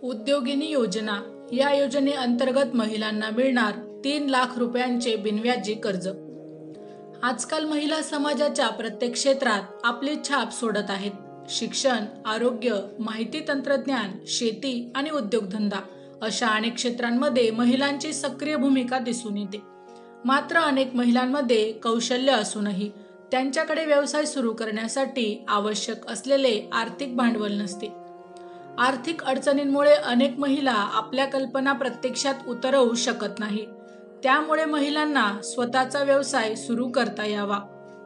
उद्योगिनी योजना या योजनेअंतर्गत महिलांना मिळणार 3 लाख रुपयांचे बिनव्याजी कर्ज। आजकाल महिला समाजाच्या प्रत्येक क्षेत्रात आपली छाप सोडत आहेत। शिक्षण, आरोग्य, माहिती तंत्रज्ञान, शेती आणि उद्योगधंदा अशा अनेक क्षेत्रांमध्ये महिलांची सक्रिय भूमिका दिसून येते। मात्र अनेक महिलांमध्ये कौशल्य असूनही त्यांच्याकडे व्यवसाय सुरू करण्यासाठी आवश्यक असलेले आर्थिक भांडवल नसते। आर्थिक अडचणींमुळे अनेक महिला आपल्या कल्पना प्रत्यक्षात उतरवू शकत नाही। त्यामुळे महिलांना स्वतःचा व्यवसाय सुरू करता यावा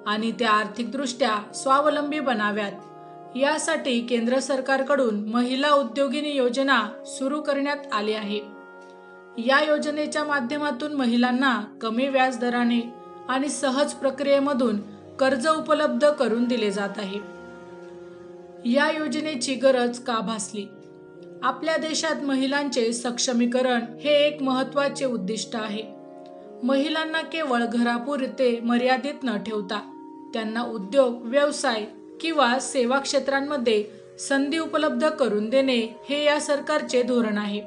आणि त्या आर्थिकदृष्ट्या स्वावलंबी बनाव्यात यासाठी केंद्र सरकारकडून महिला उद्योगिनी योजना सुरू करण्यात आली आहे। या योजनेच्या माध्यमातून महिलांना कमी व्याज दराने आणि सहज प्रक्रियेमधून कर्ज उपलब्ध करून दिले जात आहे। या योजनेची गरज का भासली? आपल्या देशात महिलांचे सक्षमीकरण हे एक महत्त्वाचे उद्दिष्ट आहे। महिलांना केवळ घरापुरते मर्यादित न ठेवता त्यांना उद्योग, व्यवसाय किंवा सेवा क्षेत्रांमध्ये संधी उपलब्ध करून देणे हे या सरकारचे धोरण आहे।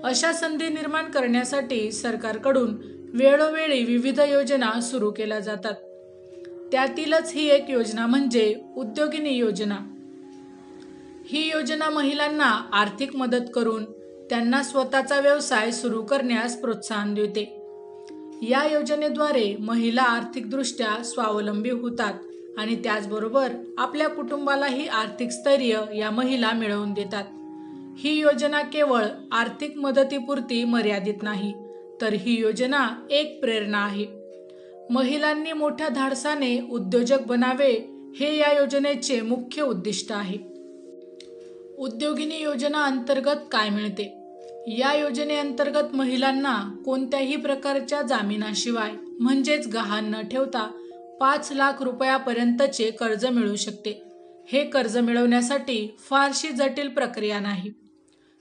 अशा संधी निर्माण करण्यासाठी सरकारकडून वेळोवेळी विविध योजना सुरू केल्या जातात। त्यातीलच ही एक योजना म्हणजे उद्योगिनी योजना। ही योजना महिलांना आर्थिक मदत करून त्यांना स्वतःचा व्यवसाय सुरू करण्यास प्रोत्साहन देते। या योजनेद्वारे महिला आर्थिकदृष्ट्या स्वावलंबी होतात आणि त्याचबरोबर आपल्या कुटुंबालाही आर्थिक स्थैर्य या महिला मिळवून देतात। ही योजना केवळ आर्थिक मदतीपुरती मर्यादित नाही, तर ही योजना एक प्रेरणा आहे। महिलांनी मोठ्या धाडसाने उद्योजक बनावे हे या योजनेचे मुख्य उद्दिष्ट आहे। उद्योगिनी योजना अंतर्गत काय मिळते? या योजनेअंतर्गत महिलांना कोणत्याही प्रकारच्या जामिनाशिवाय म्हणजेच गहाण न ठेवता 5 लाख रुपयापर्यंतचे कर्ज मिळू शकते। हे कर्ज मिळवण्यासाठी फारशी जटिल प्रक्रिया नाही।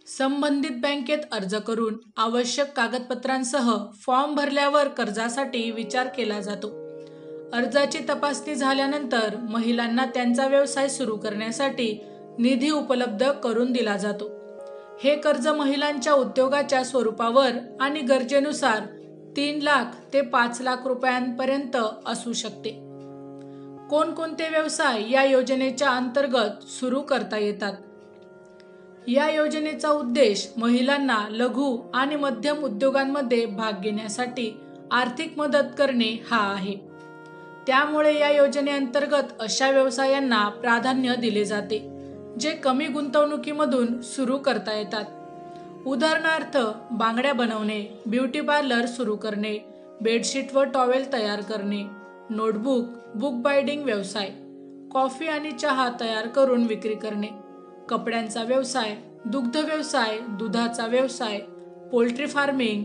संबंधित बँकेत अर्ज करून आवश्यक कागदपत्रांसह फॉर्म भरल्यावर कर्जासाठी विचार केला जातो। अर्जाची तपासणी झाल्यानंतर महिलांना त्यांचा व्यवसाय सुरू करण्यासाठी निधी उपलब्ध करून दिला जातो। हे कर्ज महिलांच्या उद्योगाच्या स्वरूपावर आणि गरजेनुसार 3 लाख ते 5 लाख रुपयांपर्यंत असू शकते। कोणकोणते व्यवसाय या योजनेच्या अंतर्गत सुरू करता येतात? या योजनेचा उद्देश महिलांना लघु आणि मध्यम उद्योगांमध्ये भाग घेण्यासाठी आर्थिक मदत करणे हा आहे। त्यामुळे या योजनेअंतर्गत अशा व्यवसायांना प्राधान्य दिले जाते जे कमी गुंतवणुकीमधून सुरू करता येतात। उदाहरणार्थ बांगड्या बनवणे, ब्युटी पार्लर सुरू करणे, बेडशीट व टॉवेल तयार करणे, नोटबुक, बुक बाइंडिंग व्यवसाय, कॉफी आणि चहा तयार करून विक्री करणे, कपड्यांचा व्यवसाय, दुग्ध व्यवसाय, दुधाचा व्यवसाय, poultry farming,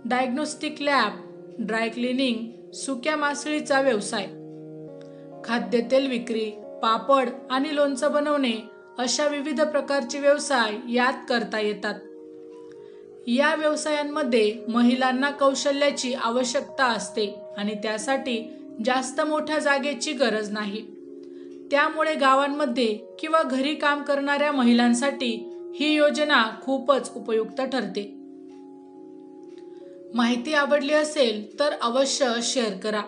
diagnostic lab, dry cleaning, सुक्या मासळीचा व्यवसाय, खाद्यतेल विक्री, पापड आणि लोणचं बनवणे अशा विविध प्रकारचे व्यवसाय यात करता येतात। या व्यवसायांमध्ये महिलांना कौशल्याची आवश्यकता असते आणि त्यासाठी जास्त मोठ्या जागेची गरज नाही। त्यामुळे गावांमध्ये किंवा घरी काम करणाऱ्या महिलांसाठी ही योजना खूपच उपयुक्त ठरते। माहिती आवडली असेल तर अवश्य शेअर करा।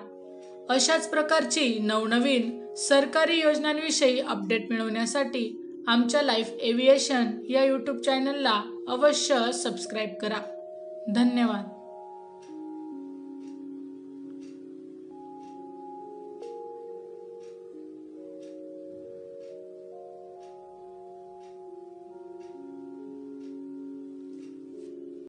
अशाच प्रकारची नवनवीन सरकारी योजनांविषयी अपडेट मिळवण्यासाठी आमच्या लाईफ एव्हिएशन या यूट्यूब चॅनलला अवश्य सबस्क्राईब करा। धन्यवाद।